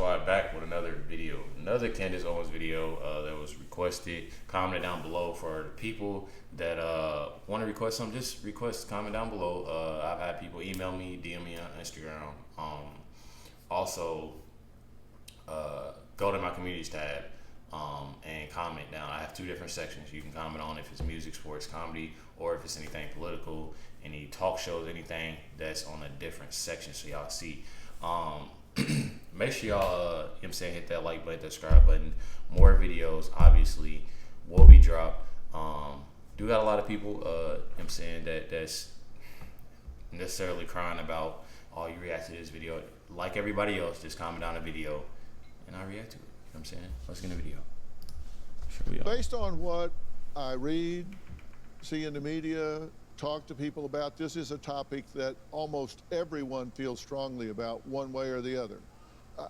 Squad back with another video, another Candace Owens video that was requested. Comment down below for the people that want to request something. Just request, comment down below. I've had people email me, DM me on Instagram. Also, go to my communities tab and comment down. I have two different sections. You can comment on if it's music, sports, comedy, or if it's anything political, any talk shows, anything that's on a different section so y'all see. Make sure y'all, you know what I'm saying, hit that like button, that subscribe button. More videos, obviously, will be dropped. Do got a lot of people, you know what I'm saying, that's necessarily crying about, oh, you react to this video. Like everybody else, just comment down the video, and I'll react to it. You know what I'm saying? Let's get in the video. Based on what I read, see in the media, talk to people about, this is a topic that almost everyone feels strongly about one way or the other.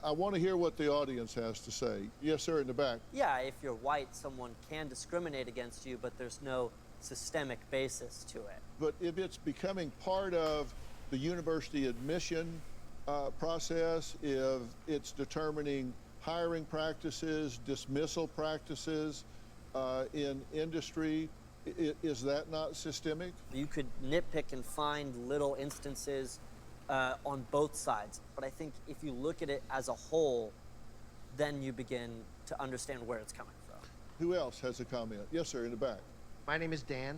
I want to hear what the audience has to say. Yes, sir, in the back. Yeah, if you're white, someone can discriminate against you, but there's no systemic basis to it. But if it's becoming part of the university admission process, if it's determining hiring practices, dismissal practices in industry, is that not systemic? You could nitpick and find little instances on both sides, but I think if you look at it as a whole, then you begin to understand where it's coming from. Who else has a comment? Yes, sir, in the back. My name is Dan,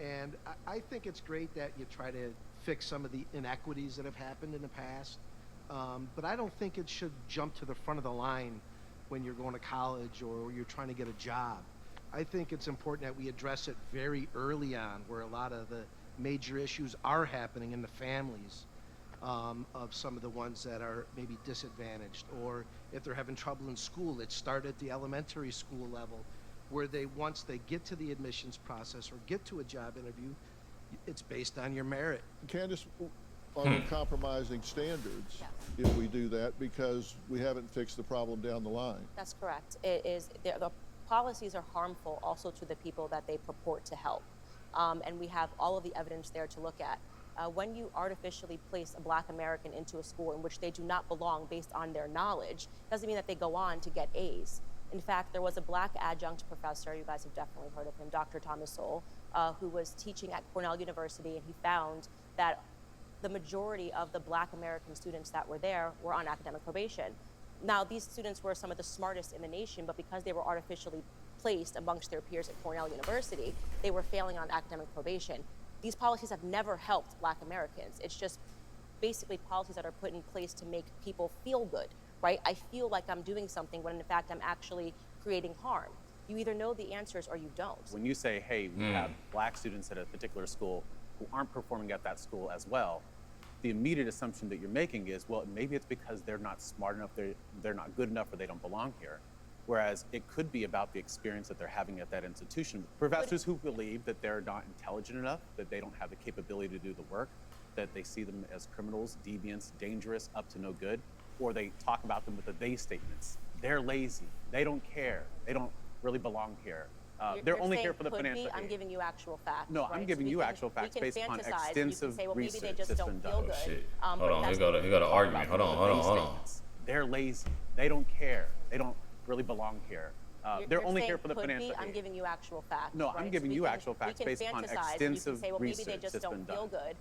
and I think it's great that you try to fix some of the inequities that have happened in the past, but I don't think it should jump to the front of the line when you're going to college or you're trying to get a job. I think it's important that we address it very early on, where a lot of the major issues are happening in the families of some of the ones that are maybe disadvantaged, or if they're having trouble in school, it started at the elementary school level, where once they get to the admissions process or get to a job interview, it's based on your merit. Candace, are we compromising standards if we do that because we haven't fixed the problem down the line? That's correct. It is, the policies are harmful also to the people that they purport to help. And we have all of the evidence there to look at. When you artificially place a Black American into a school in which they do not belong based on their knowledge, doesn't mean that they go on to get A's. In fact, there was a Black adjunct professor, you guys have definitely heard of him, Dr. Thomas Sowell, who was teaching at Cornell University, and he found that the majority of the Black American students that were there were on academic probation. Now, these students were some of the smartest in the nation, but because they were artificially placed amongst their peers at Cornell University, they were failing on academic probation. These policies have never helped Black Americans. It's just basically policies that are put in place to make people feel good, right? I feel like I'm doing something when in fact I'm actually creating harm. You either know the answers or you don't. When you say, hey, we have Black students at a particular school who aren't performing at that school as well, the immediate assumption that you're making is, well, maybe it's because they're not smart enough, they're not good enough, or they don't belong here. Whereas it could be about the experience that they're having at that institution. Professors who believe that they're not intelligent enough, that they don't have the capability to do the work, that they see them as criminals, deviants, dangerous, up to no good, or they talk about them with the they statements. They're lazy, they don't care, they don't really belong here. They're only here for the financial aid. I'm giving you actual facts. No, right? I'm giving you actual facts based on extensive say, well, maybe they research just that's don't been feel done. good. Shit. But Hold on, that's he got an argument. Hold on. They're lazy. They don't care. They don't really belong here. They're You're only saying here for the could financial be, aid. I'm giving you actual facts. No, right? I'm giving you actual facts based upon extensive say, well, maybe they research just that's don't been feel done. good.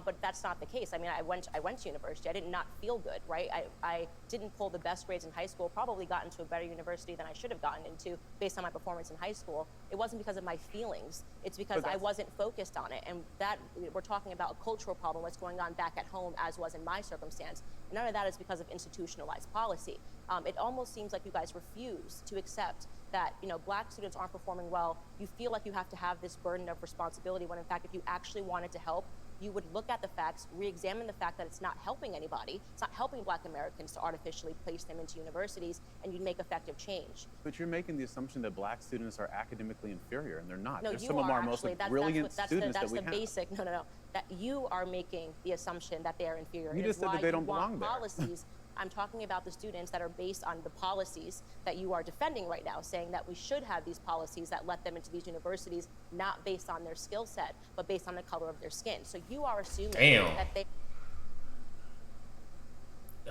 But that's not the case. I mean, I went to university. I did not feel good, right? I didn't pull the best grades in high school, probably got into a better university than I should have gotten into based on my performance in high school. It wasn't because of my feelings. It's because I wasn't focused on it. And that, we're talking about a cultural problem, what's going on back at home, as was in my circumstance. And none of that is because of institutionalized policy. It almost seems like you guys refuse to accept that, you know, Black students aren't performing well. You feel like you have to have this burden of responsibility when in fact, if you actually wanted to help, you would look at the facts, re-examine the fact that it's not helping anybody, it's not helping Black Americans to artificially place them into universities, and you'd make effective change. But you're making the assumption that Black students are academically inferior, and they're not. No, They're you some of are our most actually, brilliant students that's that we the have. basic, no. That you are making the assumption that they are inferior. You It just is said why that they you don't want belong there. policies. I'm talking about the students that are based on the policies that you are defending right now, saying that we should have these policies that let them into these universities, not based on their skill set, but based on the color of their skin. So you are assuming that they...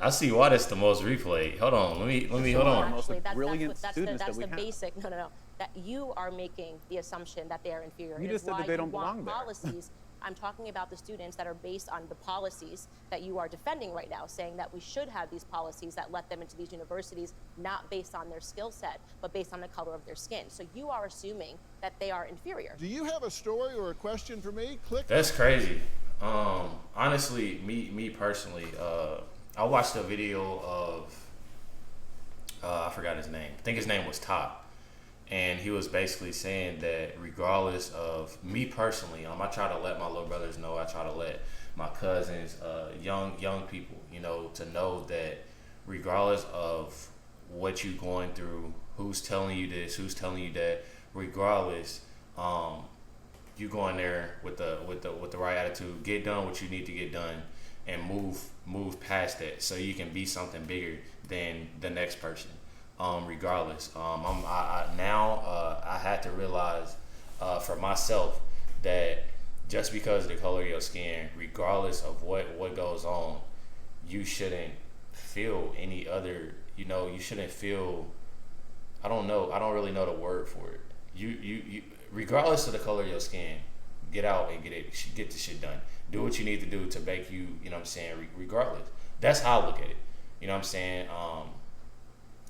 I see why that's the most replayed. Hold on, let me hold on. Most Actually, brilliant that's students that's that we the have. basic. No. That you are making the assumption that they are inferior. You It just is said why that they you don't want belong there. policies. I'm talking about the students that are based on the policies that you are defending right now, saying that we should have these policies that let them into these universities, not based on their skill set, but based on the color of their skin. So you are assuming that they are inferior. Do you have a story or a question for me? Click. That's crazy. Honestly, me personally, I watched a video of I forgot his name. I think his name was Top, and he was basically saying that regardless of me personally, I try to let my little brothers know. I try to let my cousins, young people, to know that regardless of what you're going through, who's telling you this, who's telling you that, regardless, you go in there with the right attitude, get done what you need to get done, and move past that, so you can be something bigger than the next person. Regardless, I had to realize for myself that just because of the color of your skin, regardless of what goes on, you shouldn't feel any other. You shouldn't feel. I don't really know the word for it. You regardless of the color of your skin, get out and get the shit done. Do what you need to do to make you, regardless. That's how I look at it.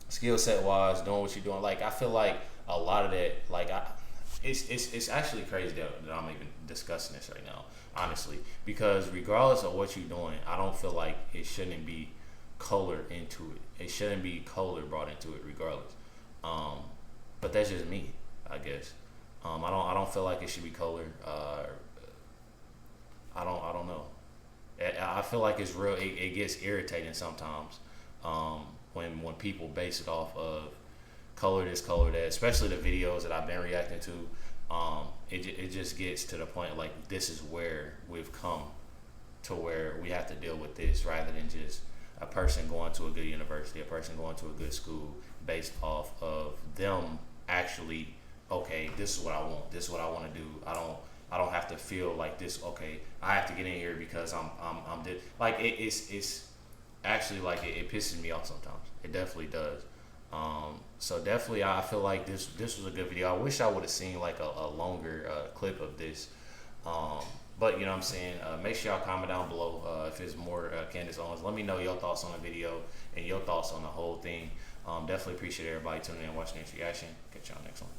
Skill set wise, doing what you're doing. Like, I feel like a lot of that, it's actually crazy that I'm even discussing this right now, honestly, because regardless of what you're doing, I don't feel like it shouldn't be color into it. It shouldn't be color brought into it, regardless. But that's just me, I guess. I don't feel like it should be color. I don't know. I feel like it's real. It gets irritating sometimes when people base it off of color this, color that. Especially the videos that I've been reacting to. It just gets to the point like this is where we've come to, where we have to deal with this rather than just a person going to a good university, a person going to a good school based off of them actually. Okay, this is what I want. This is what I want to do. I don't have to feel like this. Okay, I have to get in here because I'm like it's actually like it pisses me off sometimes. It definitely does. So definitely I feel like this was a good video. I wish I would have seen like a longer clip of this. But you know what I'm saying, make sure y'all comment down below if it's more Candace Owens. Let me know your thoughts on the video and your thoughts on the whole thing. Definitely appreciate everybody tuning in and watching this reaction. Catch y'all next one.